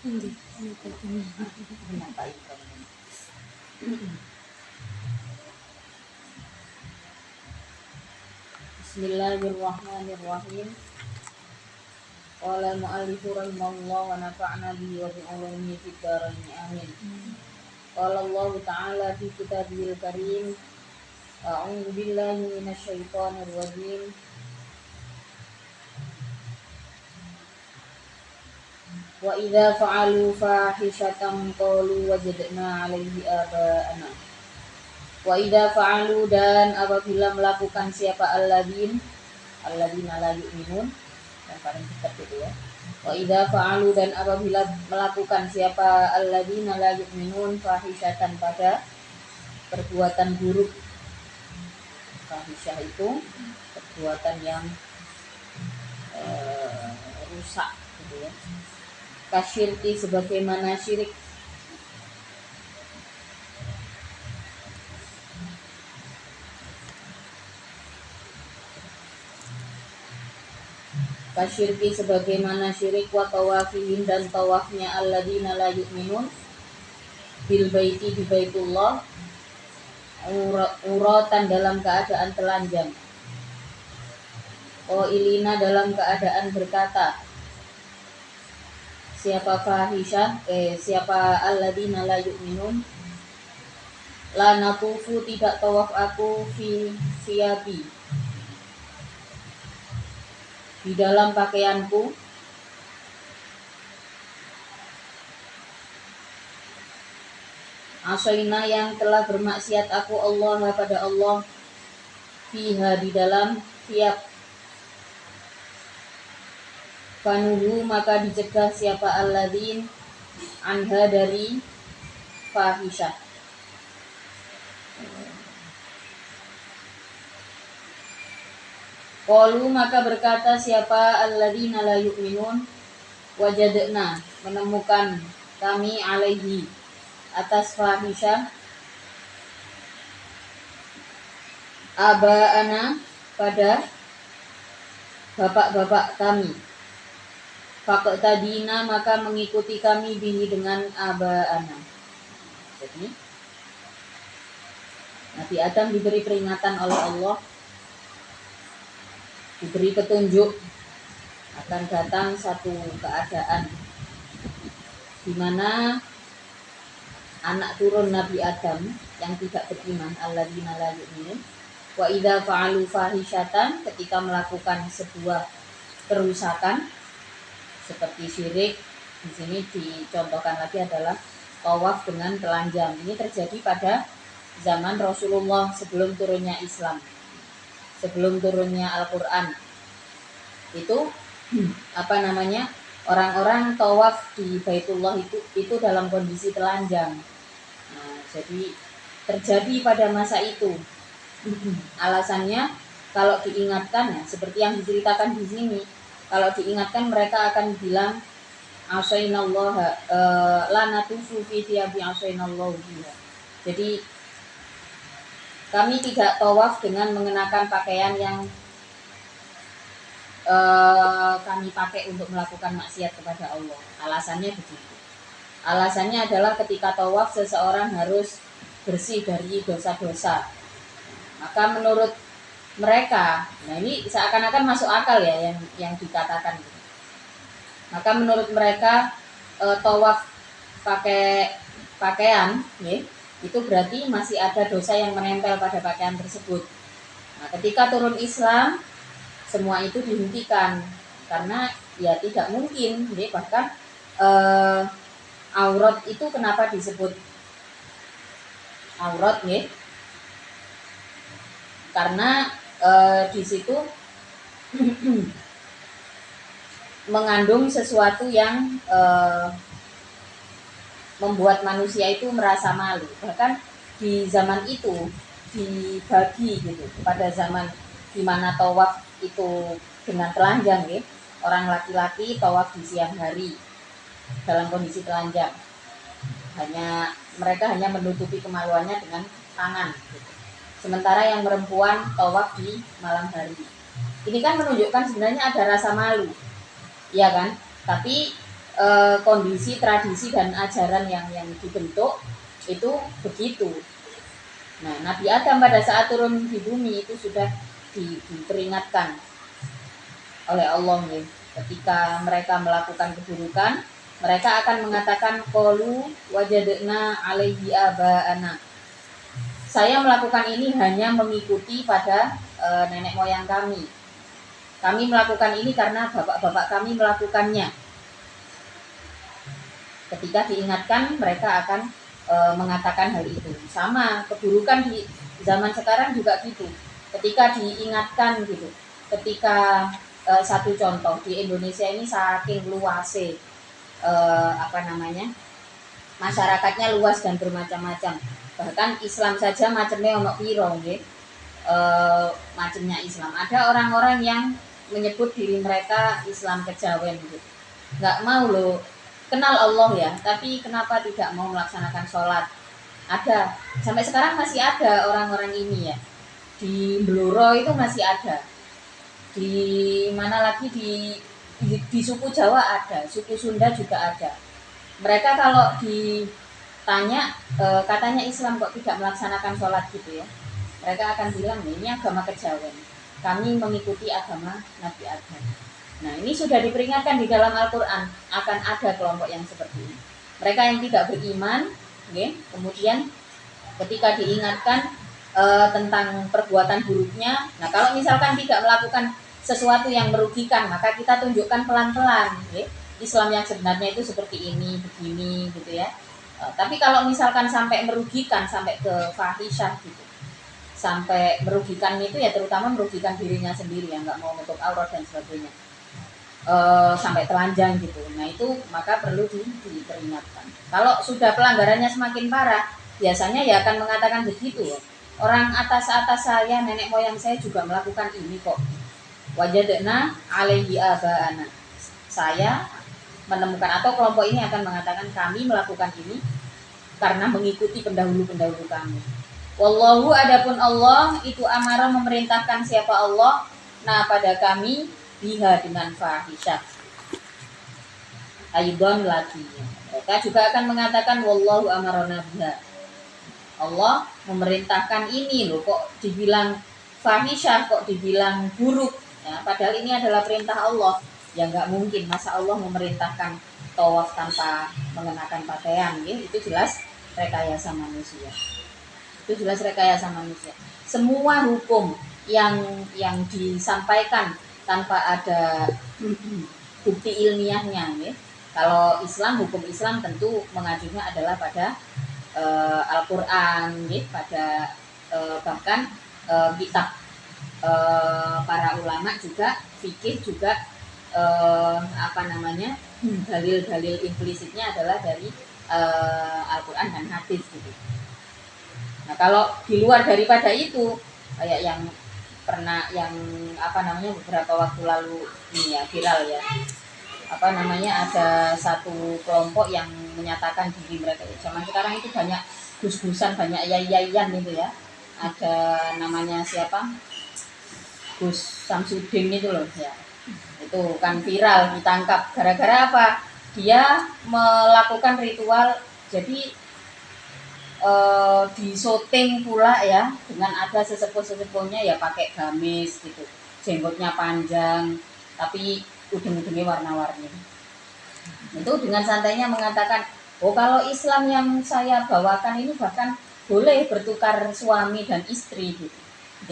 Hindi. Bismillahirrahmanirrahim. Qala al-mu'allifu rahimahullah wa nafa'na bihi wa bi ulumihi fid dharain amin. Qala Allah ta'ala fi kitabihil karim. A'udzu billahi minasy syaithanir rajim. Wa idza fa'alu fahishatan qalu wajadna 'alaihi aba'ana. Wa idza fa'alu, dan apabila melakukan siapa alladzina la yu'minun, yang paling dekat itu ya. Wa idza fa'alu, dan apabila melakukan siapa alladzina la yu'minun fahishatan, pada perbuatan buruk. Fahisyah itu perbuatan yang rusak gitu ya. Kasyirki, sebagaimana syirik. Kasyirki, sebagaimana syirik, wa tawafihim, dan tawafnya alladzina la yu'minun bil baiti, di baitullah, uratan, dalam keadaan telanjang. Qailina, dalam keadaan berkata. Siapa fahisyah, siapa alladzina la yu'minun, la natufu, tidak tawaf aku, fi siyabi, di dalam pakaianku, asaina, yang telah bermaksiat aku, Allah, pada Allah, fiha, di dalam siyab. Fanuhu, maka dicegah siapa alladzin anha, dari fahisyah. Qalu, maka berkata siapa alladzina la yu'minun, wajadna, menemukan kami, alaihi, atas fahisyah, aba'ana, pada bapak-bapak kami. Faqtadina, maka mengikuti kami, bihi, dengan aba'ana. Jadi Nabi Adam diberi peringatan oleh Allah, diberi petunjuk akan datang satu keadaan di mana anak turun Nabi Adam yang tidak beriman, alladzina la yu'minun, wa idza fa'alu fahisyatan, ketika melakukan sebuah kerusakan seperti syirik. Di sini dicontohkan lagi adalah tawaf dengan telanjang. Ini terjadi pada zaman Rasulullah sebelum turunnya Islam, sebelum turunnya Al-Qur'an. Itu orang-orang tawaf di Baitullah itu dalam kondisi telanjang. Nah, jadi terjadi pada masa itu. Alasannya kalau diingatkan, ya, seperti yang diceritakan di sini, kalau diingatkan mereka akan bilang asainallah, la natufu fi thiyabi asainallahu biha. Jadi kami tidak tawaf dengan mengenakan pakaian yang kami pakai untuk melakukan maksiat kepada Allah. Alasannya begitu. Alasannya adalah ketika tawaf seseorang harus bersih dari dosa-dosa. Maka menurut mereka, nah ini seakan-akan masuk akal ya yang dikatakan. Maka menurut mereka tawaf pakai pakaian, ya, itu berarti masih ada dosa yang menempel pada pakaian tersebut. Nah, ketika turun Islam, semua itu dihentikan karena ya tidak mungkin, ya, bahkan aurat itu kenapa disebut aurat, ya? Karena di situ mengandung sesuatu yang membuat manusia itu merasa malu. Bahkan di zaman itu dibagi gitu, pada zaman di mana tawaf itu dengan telanjang, ya. Orang laki-laki tawaf di siang hari dalam kondisi telanjang. Mereka hanya menutupi kemaluannya dengan tangan gitu. Sementara yang perempuan tawaf di malam hari. Ini kan menunjukkan sebenarnya ada rasa malu, ya kan? Tapi kondisi, tradisi dan ajaran yang dibentuk itu begitu. Nah, Nabi Adam pada saat turun di bumi itu sudah diperingatkan oleh Allah ya. Ketika mereka melakukan keburukan, mereka akan mengatakan qalu wajadna alaihi abaana. Saya melakukan ini hanya mengikuti pada nenek moyang kami. Kami melakukan ini karena bapak-bapak kami melakukannya. Ketika diingatkan, mereka akan mengatakan hal itu. Sama keburukan di zaman sekarang juga gitu. Ketika diingatkan gitu, ketika satu contoh di Indonesia ini saking luasnya masyarakatnya luas dan bermacam-macam. Bahkan Islam saja macamnya ono piro nggih. Macamnya Islam. Ada orang-orang yang menyebut diri mereka Islam kejawen gitu. Nggak mau loh kenal Allah ya, tapi kenapa tidak mau melaksanakan sholat? Ada, sampai sekarang masih ada orang-orang ini ya. Di Blora itu masih ada. Di mana lagi di suku Jawa ada, suku Sunda juga ada. Mereka kalau ditanya katanya Islam kok tidak melaksanakan sholat gitu ya, mereka akan bilang ini agama kejawen, kami mengikuti agama Nabi Adam. Nah, ini sudah diperingatkan di dalam Al-Quran akan ada kelompok yang seperti ini. Mereka yang tidak beriman, okay, kemudian ketika diingatkan tentang perbuatan buruknya, nah kalau misalkan tidak melakukan sesuatu yang merugikan, maka kita tunjukkan pelan-pelan, okay, Islam yang sebenarnya itu seperti ini, begini, gitu ya. Tapi kalau misalkan sampai merugikan, sampai ke fahisyah gitu, sampai merugikan itu ya terutama merugikan dirinya sendiri ya, nggak mau nutup aurat dan sebagainya. Sampai telanjang gitu. Nah itu maka perlu diperingatkan. Kalau sudah pelanggarannya semakin parah, biasanya ya akan mengatakan begitu ya. Orang atas saya, nenek moyang saya juga melakukan ini kok. Wajadna alaihi abaana. Saya menemukan atau kelompok ini akan mengatakan kami melakukan ini karena mengikuti pendahulu-pendahulu kami. Wallahu adapun Allah itu amara memerintahkan siapa Allah. Nah pada kami biha dengan fahisyah. Aidon lagi. Mereka juga akan mengatakan wallahu amarona biha. Allah memerintahkan ini loh, kok dibilang fahisyah, kok dibilang buruk. Ya, padahal ini adalah perintah Allah. Ya nggak mungkin masa Allah memerintahkan tawaf tanpa mengenakan pakaian, ya? Itu jelas rekayasa manusia. Itu jelas rekayasa manusia. Semua hukum yang disampaikan tanpa ada bukti ilmiahnya ya. Kalau Islam, hukum Islam tentu mengajunya adalah pada Al-Qur'an ya, pada bahkan kitab para ulama juga, fikih juga dalil-dalil implisitnya adalah dari Al-Qur'an dan hadis gitu. Nah, kalau di luar daripada itu kayak yang pernah beberapa waktu lalu ini ya viral ya, ada satu kelompok yang menyatakan diri mereka zaman sekarang itu banyak gus-gusan, banyak yai-yaian gitu ya. Ada namanya siapa, Gus Samsudin itu loh ya, itu kan viral, ditangkap gara-gara apa, dia melakukan ritual jadi di syuting pula ya, dengan ada sesepuh-sesepuhnya ya pakai gamis gitu, jenggotnya panjang tapi ujung-ujungnya warna-warni. Itu dengan santainya mengatakan, oh kalau Islam yang saya bawakan ini bahkan boleh bertukar suami dan istri gitu.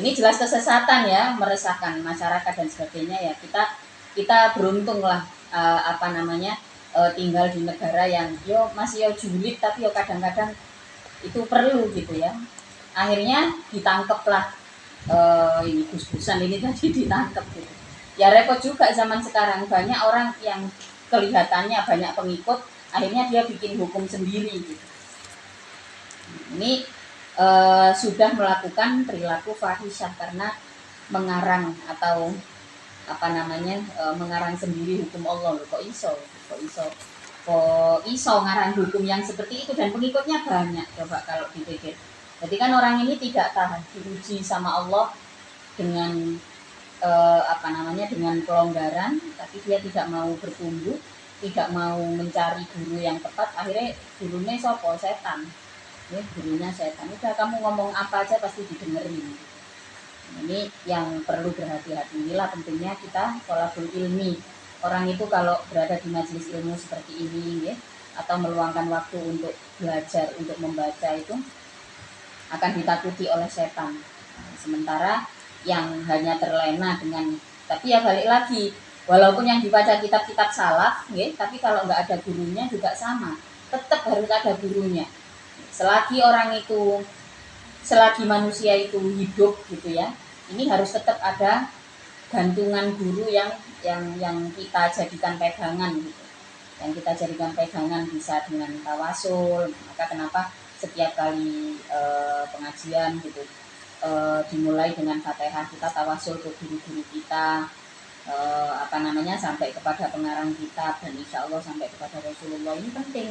Ini jelas kesesatan ya, meresahkan masyarakat dan sebagainya ya. Kita beruntung lah tinggal di negara yang masih julid tapi kadang-kadang itu perlu gitu ya. Akhirnya ditangkaplah ini gus-gusan ini tadi ditangkap gitu. Ya repot juga zaman sekarang, banyak orang yang kelihatannya banyak pengikut, akhirnya dia bikin hukum sendiri gitu. Ini sudah melakukan perilaku fahisyah karena mengarang atau mengarang sendiri hukum Allah loh. Kok iso ngarang hukum yang seperti itu dan pengikutnya banyak. Coba kalau dipikir, jadi kan orang ini tidak tahan diuji sama Allah dengan dengan pelonggaran, tapi dia tidak mau bertumbuh, tidak mau mencari guru yang tepat, akhirnya gurunya sopo setan. Ya, gurunya setan. Udah kamu ngomong apa aja pasti didengerin. Ini yang perlu berhati-hati. Inilah pentingnya kita thalabul ilmi. Orang itu kalau berada di majelis ilmu seperti ini ya, atau meluangkan waktu untuk belajar, untuk membaca itu akan ditakuti oleh setan. Sementara yang hanya terlena dengan, tapi ya balik lagi, walaupun yang dibaca kitab-kitab salaf ya, tapi kalau nggak ada gurunya juga sama, tetap harus ada gurunya. Selagi orang itu, selagi manusia itu hidup gitu ya, ini harus tetap ada gantungan guru yang kita jadikan pegangan gitu. Yang kita jadikan pegangan bisa dengan tawasul. Maka kenapa setiap kali pengajian gitu dimulai dengan Fatihah, kita tawasul ke guru-guru kita, sampai kepada pengarang kitab, dan insya Allah sampai kepada Rasulullah. Ini penting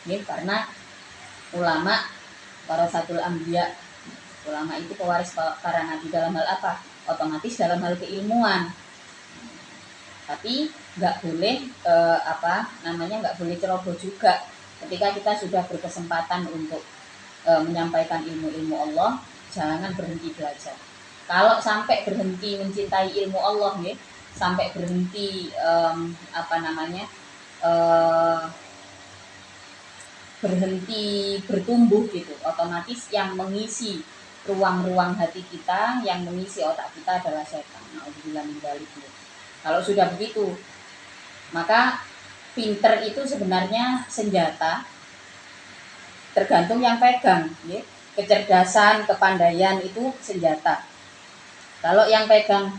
ya, karena ulama warasatul anbiya, ulama itu pewaris para nabi. Dalam hal apa? Otomatis dalam hal keilmuan. Tapi nggak boleh nggak boleh ceroboh juga ketika kita sudah berkesempatan untuk menyampaikan ilmu-ilmu Allah. Jangan berhenti belajar. Kalau sampai berhenti mencintai ilmu Allah ya, sampai berhenti berhenti bertumbuh gitu, otomatis yang mengisi ruang-ruang hati kita, yang mengisi otak kita adalah setan. Nauzubillah min dzalik. Kalau sudah begitu, maka pinter itu sebenarnya senjata, tergantung yang pegang ya. Kecerdasan, kepandaian itu senjata. Kalau yang pegang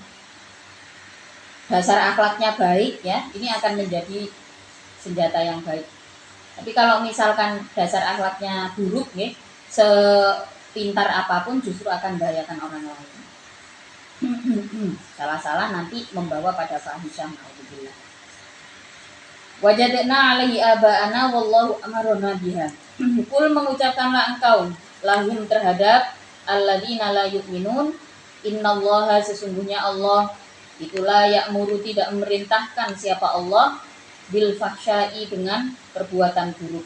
dasar akhlaknya baik ya, ini akan menjadi senjata yang baik. Tapi kalau misalkan dasar akhlaknya buruk ya, sepintar apapun justru akan membahayakan orang lain. Salah-salah nanti membawa pada fahisyah. Alhamdulillah. Wajadna alaihi aba'ana wallahu amarna biha. Kul, mengucapkanlah engkau lahum terhadap alladzina la yu'minun, innallaha, sesungguhnya Allah itulah ya'muru, tidak memerintahkan siapa Allah, bil fahsya'i, dengan perbuatan buruk,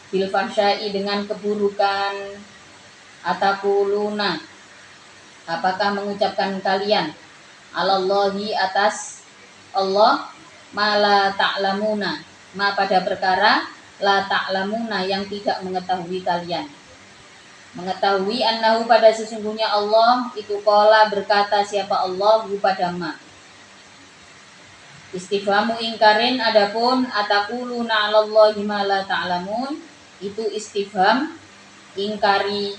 bil fahsya'i, dengan keburukan, ataquluna, apakah mengucapkan kalian, alallahi, atas Allah, ma la ta'lamuna, ma pada perkara, la ta'lamuna, yang tidak mengetahui kalian. Mengetahui annahu, pada sesungguhnya Allah itu qala, berkata siapa Allah, pada ma. Istifhamu ingkarin, adapun ataquluna 'alallahi ma la ta'lamun, itu istifham ingkari.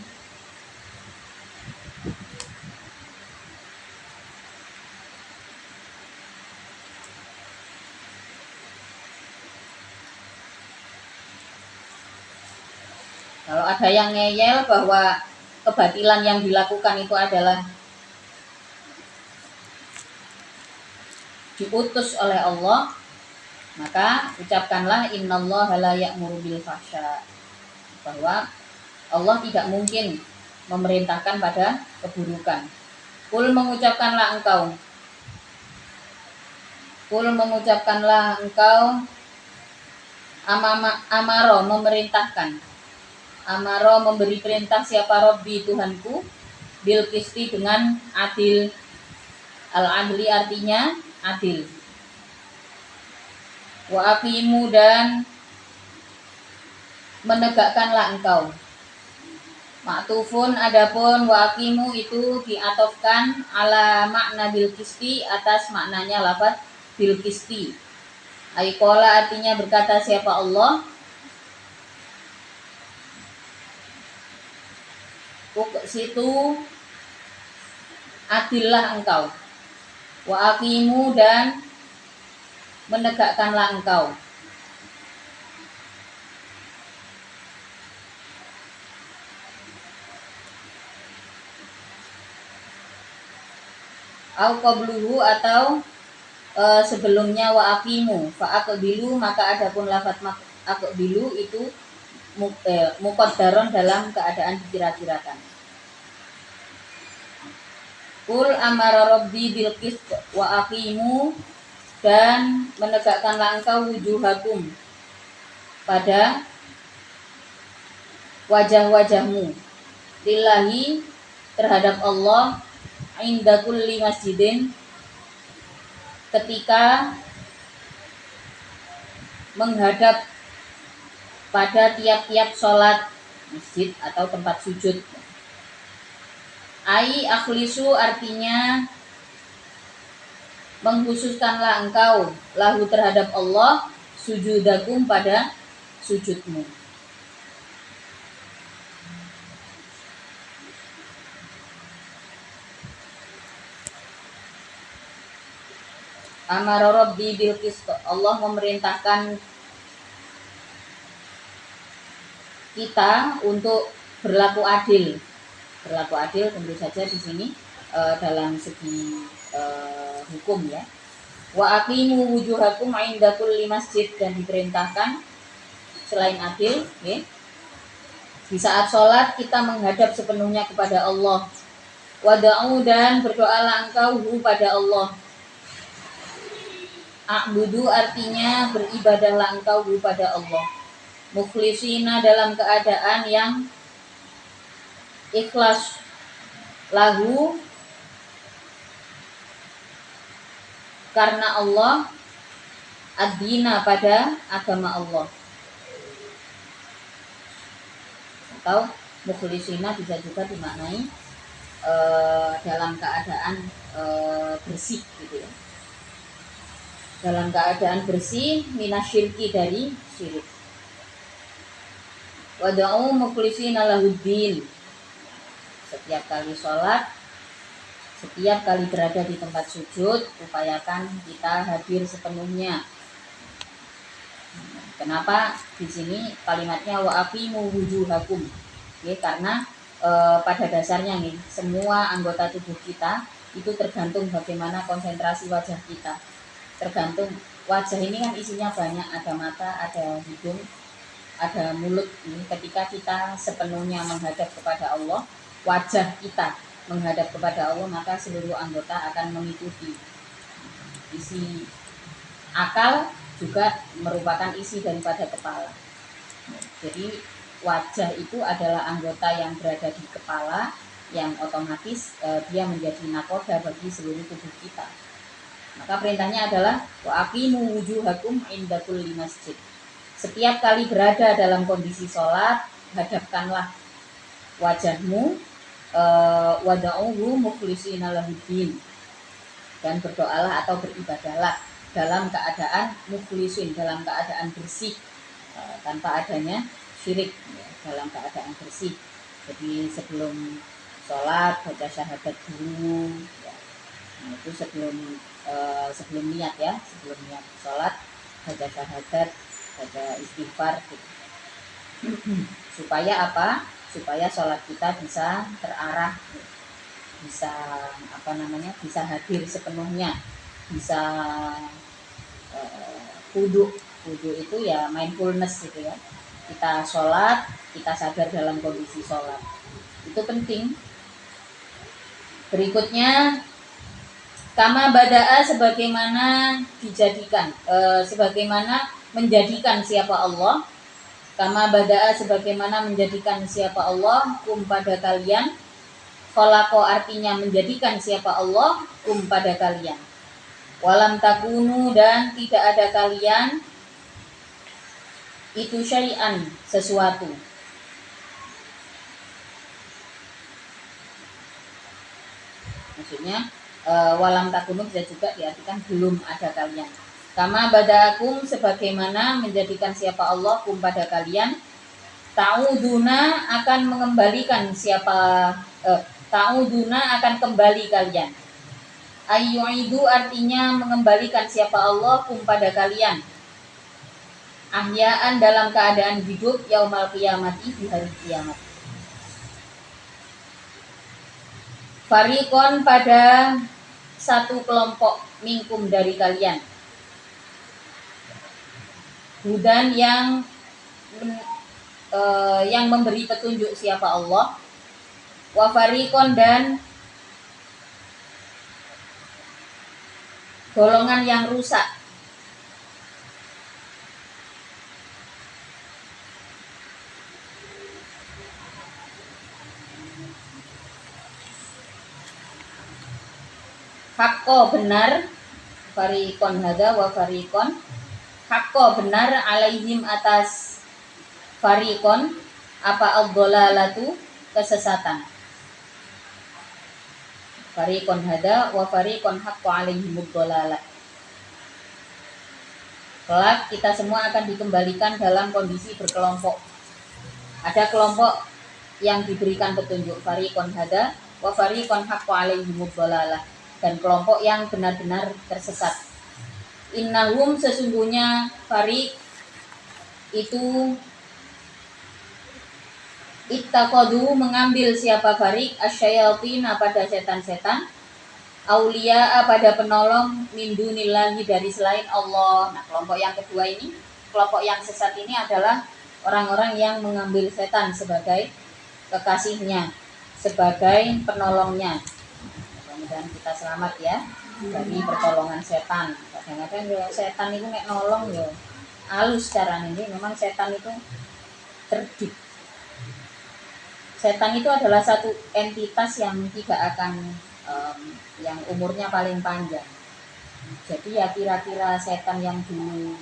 Kalau ada yang ngeyel bahwa kebatilan yang dilakukan itu adalah diutus oleh Allah, maka ucapkanlah innallaha la ya'muru bil fahsya, bahwa Allah tidak mungkin memerintahkan pada keburukan. Kul, mengucapkanlah engkau, amaro, memerintahkan, amaro, memberi perintah siapa, Robbi, Tuhanku, bil qisti, dengan adil. Al-adli artinya adil. Wa aqimu, dan menegakkanlah engkau. Maktufun, adapun wa aqimu itu diatofkan ala makna bil qisti, atas maknanya lafaz bil qisti. Aikola artinya berkata siapa Allah, situ adillah engkau. Wa aqimu, dan menegakkanlah engkau. Au qabluhu, atau sebelumnya wa aqimu, fa aqbilu, maka adapun lafaz aqbilu itu muqaddaron, dalam keadaan dikira-kirakan. Kul amara rabbi bil qist wa aqimu, dan menegakkanlah engkau wujuhakum pada wajah-wajahmu lillahi terhadap Allah inda kulli masjidin ketika menghadap pada tiap-tiap sholat masjid atau tempat sujud. Ai akhlisu artinya mengkhususkanlah engkau lahu terhadap Allah sujudakum pada sujudmu. Amara rabbi bil qist. Allah memerintahkan kita untuk berlaku adil. Berlaku adil tentu saja di sini dalam segi hukum ya. Wa aqimu wujuhakum inda kulli masjid, dan diperintahkan selain adil, ya, di saat sholat kita menghadap sepenuhnya kepada Allah. Wada'u, dan berdoalah engkau pada Allah. A'budu artinya beribadahlah engkau pada Allah. Mukhlisina dalam keadaan yang ikhlas lahu karena Allah, ad-dina pada agama Allah. Atau mukhlisina bisa juga dimaknai dalam keadaan bersih gitu ya. Dalam keadaan bersih minasyirki, dari syirik. Wada'u mukhlisina lahuddin. Setiap kali sholat, setiap kali berada di tempat sujud, upayakan kita hadir sepenuhnya. Kenapa di sini kalimatnya wa aqimu wujuhakum? Ya, karena pada dasarnya nih, semua anggota tubuh kita itu tergantung bagaimana konsentrasi wajah kita. Tergantung wajah ini kan isinya banyak, ada mata, ada hidung, ada mulut. Ini ketika kita sepenuhnya menghadap kepada Allah, wajah kita menghadap kepada Allah, maka seluruh anggota akan mengikuti. Isi akal juga merupakan isi daripada kepala. Jadi wajah itu adalah anggota yang berada di kepala, yang otomatis dia menjadi nakoda bagi seluruh tubuh kita. Maka perintahnya adalah wa aqimu wujuhakum inda kulli masjid. Setiap kali berada dalam kondisi sholat, hadapkanlah wajahmu, wada'uhu mukhlisina lahuddin, dan berdoalah atau beribadahlah dalam keadaan mukhlisin, dalam keadaan bersih, tanpa adanya syirik, ya, dalam keadaan bersih. Jadi sebelum sholat baca syahadat dulu, ya. Nah, itu sebelum niat ya, sebelum niat sholat baca syahadat, baca istighfar gitu. Supaya apa? Supaya sholat kita bisa terarah, bisa bisa hadir sepenuhnya, bisa khudu itu ya mindfulness gitu ya. Kita sholat, kita sadar dalam kondisi sholat, itu penting. Berikutnya kama bada'a, sebagaimana dijadikan, sebagaimana menjadikan siapa Allah. Kama bada'a, sebagaimana menjadikan siapa Allah pada kalian. Kholaqo artinya menjadikan siapa Allah pada kalian. Walam takunu, dan tidak ada kalian itu syai'an, sesuatu. Maksudnya walam takunu bisa juga diartikan belum ada kalian. Kama bada'akum, sebagaimana menjadikan siapa Allah pada kalian. Ta'uduna, akan mengembalikan siapa, ta'uduna akan kembali kalian. Ayyu'idu artinya mengembalikan siapa Allah pada kalian. Ahya'an, dalam keadaan hidup, yaumal qiyamati, di hari kiamat. Farikon, pada satu kelompok, minkum dari kalian. Hudan, yang memberi petunjuk siapa Allah. Wa farikon, dan golongan yang rusak. Hakko benar, fariqon hada wa fariqon. Hakko benar alaihim atas fariqon apa ad-dhalalatu kesesatan. Fariqon hada wa fariqon haqqo alaihim ad-dhalalah. Kelak kita semua akan dikembalikan dalam kondisi berkelompok. Ada kelompok yang diberikan petunjuk, fariqon hada wa fariqon haqqo alaihim ad-dhalalah, dan kelompok yang benar-benar tersesat. Innahum sesungguhnya fariq itu ittaqadu mengambil siapa fariq asyayatin pada setan-setan, aulia pada penolong min dunillahi dari selain Allah. Nah, kelompok yang kedua ini, kelompok yang sesat ini adalah orang-orang yang mengambil setan sebagai kekasihnya, sebagai penolongnya. Mudah-mudahan kita selamat ya dari pertolongan setan. Kadang-kadang ya setan itu nek nolong ya halus caranya. Ini memang setan itu cerdik. Setan itu adalah satu entitas yang tidak akan yang umurnya paling panjang. Jadi ya kira-kira setan yang dulu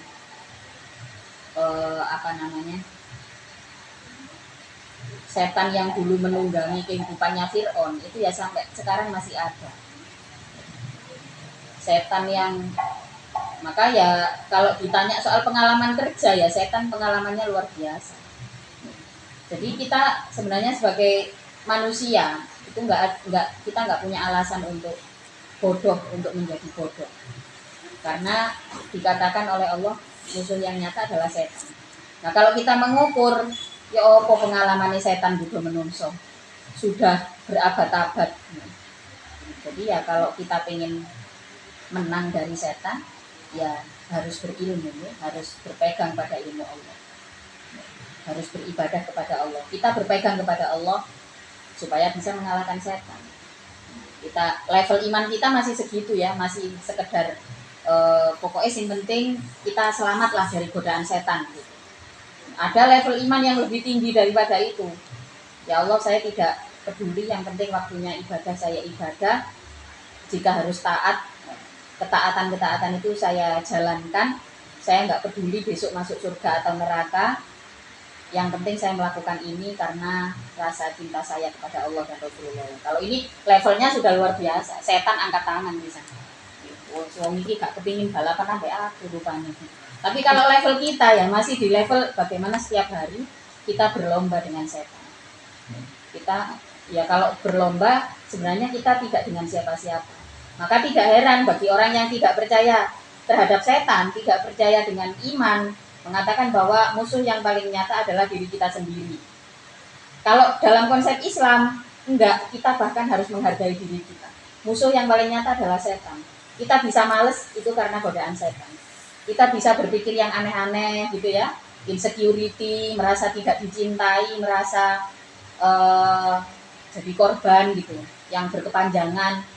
setan yang dulu menunggangi kehidupannya Fir'aun itu ya sampai sekarang masih ada. Setan yang, maka ya kalau ditanya soal pengalaman kerja ya setan pengalamannya luar biasa. Jadi kita sebenarnya sebagai manusia itu kita nggak punya alasan untuk bodoh, untuk menjadi bodoh, karena dikatakan oleh Allah musuh yang nyata adalah setan. Nah kalau kita mengukur ya apa pengalaman setan juga menungso sudah berabad-abad. Jadi ya kalau kita pengen menang dari setan ya harus berilmu, harus berpegang pada ilmu Allah, harus beribadah kepada Allah. Kita berpegang kepada Allah supaya bisa mengalahkan setan. Kita level iman kita masih segitu ya, masih sekedar pokoknya yang penting kita selamatlah dari godaan setan gitu. Ada level iman yang lebih tinggi daripada itu. Ya Allah, saya tidak peduli, yang penting waktunya ibadah saya ibadah. Jika harus taat, ketaatan itu saya jalankan. Saya nggak peduli besok masuk surga atau neraka. Yang penting saya melakukan ini karena rasa cinta saya kepada Allah dan Rasulullah. Kalau ini levelnya sudah luar biasa. Setan angkat tangan misalnya. Wong iki gak kepingin balapan sampai aku rupanya. Tapi kalau level kita ya masih di level bagaimana setiap hari kita berlomba dengan setan. Kita ya kalau berlomba sebenarnya kita tidak dengan siapa-siapa. Maka tidak heran bagi orang yang tidak percaya terhadap setan, tidak percaya dengan iman, mengatakan bahwa musuh yang paling nyata adalah diri kita sendiri. Kalau dalam konsep Islam, enggak, kita bahkan harus menghargai diri kita. Musuh yang paling nyata adalah setan. Kita bisa males itu karena godaan setan. Kita bisa berpikir yang aneh-aneh gitu ya, insecurity, merasa tidak dicintai, merasa jadi korban gitu, yang berkepanjangan.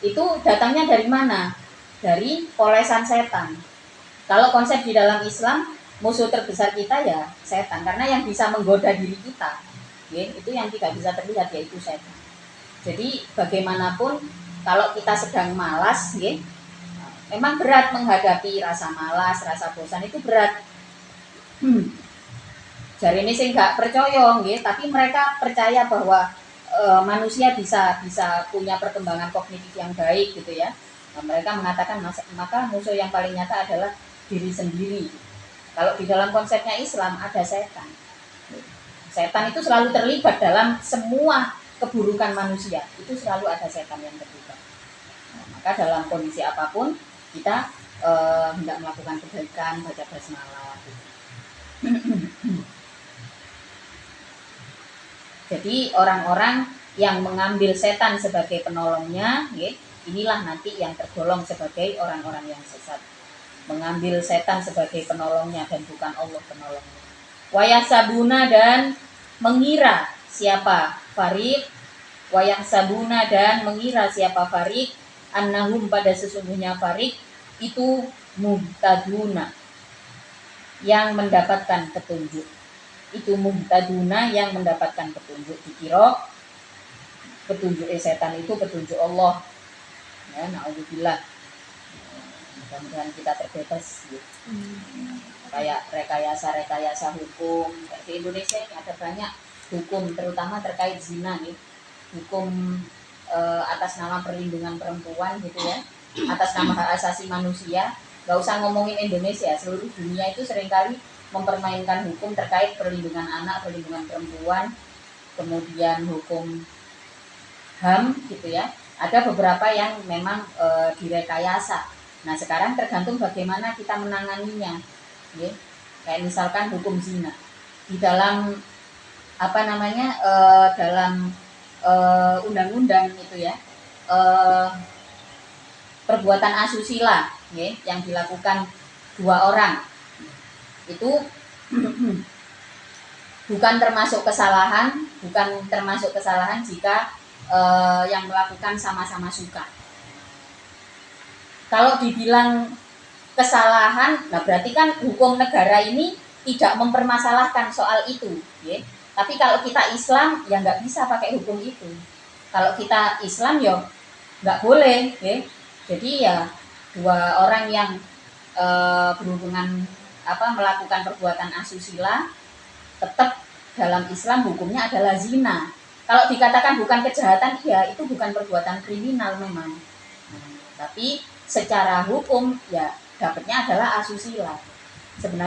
Itu datangnya dari mana? Dari polesan setan. Kalau konsep di dalam Islam, musuh terbesar kita ya setan, karena yang bisa menggoda diri kita, ya, itu yang tidak bisa terlihat yaitu setan. Jadi bagaimanapun kalau kita sedang malas, ya, memang berat menghadapi rasa malas, rasa bosan itu berat. Jari ini sih nggak percaya, ya, tapi mereka percaya bahwa manusia bisa punya perkembangan kognitif yang baik gitu ya. Nah, mereka mengatakan maka musuh yang paling nyata adalah diri sendiri. Kalau di dalam konsepnya Islam ada setan. Setan itu selalu terlibat dalam semua keburukan manusia. Itu selalu ada setan yang terlibat. Nah, maka dalam kondisi apapun kita hendak melakukan kebaikan, baca basmalah. Gitu. Jadi orang-orang yang mengambil setan sebagai penolongnya, ya, inilah nanti yang tergolong sebagai orang-orang yang sesat. Mengambil setan sebagai penolongnya dan bukan Allah penolongnya. Wayasabuna dan mengira siapa Farid, wayasabuna dan mengira siapa Farid, annahum pada sesungguhnya Farid itu muhtaduna yang mendapatkan petunjuk. Itu muhtaduna yang mendapatkan petunjuk. Dikira petunjuk setan itu petunjuk Allah. ya, naudzubillah. Mudah-mudahan kita terbebas gitu. Kayak rekayasa hukum di Indonesia ini ada banyak hukum, terutama terkait zina nih, hukum atas nama perlindungan perempuan gitu ya, atas nama hak asasi manusia. Gak usah ngomongin Indonesia, seluruh dunia itu seringkali mempermainkan hukum terkait perlindungan anak, perlindungan perempuan, kemudian hukum HAM gitu ya. Ada beberapa yang memang direkayasa. Nah sekarang tergantung bagaimana kita menanganinya, ya. Kayak misalkan hukum zina di dalam dalam undang-undang itu ya, perbuatan asusila ya, yang dilakukan 2 orang itu bukan termasuk kesalahan jika yang melakukan sama-sama suka. Kalau dibilang kesalahan, nah berarti kan hukum negara ini tidak mempermasalahkan soal itu, ya. Tapi kalau kita Islam ya nggak bisa pakai hukum itu. Kalau kita Islam ya nggak boleh, ya. Jadi ya 2 orang yang berhubungan melakukan perbuatan asusila tetap dalam Islam hukumnya adalah zina. Kalau dikatakan bukan kejahatan, ya itu bukan perbuatan kriminal memang. Tapi secara hukum ya dapatnya adalah asusila. Sebenarnya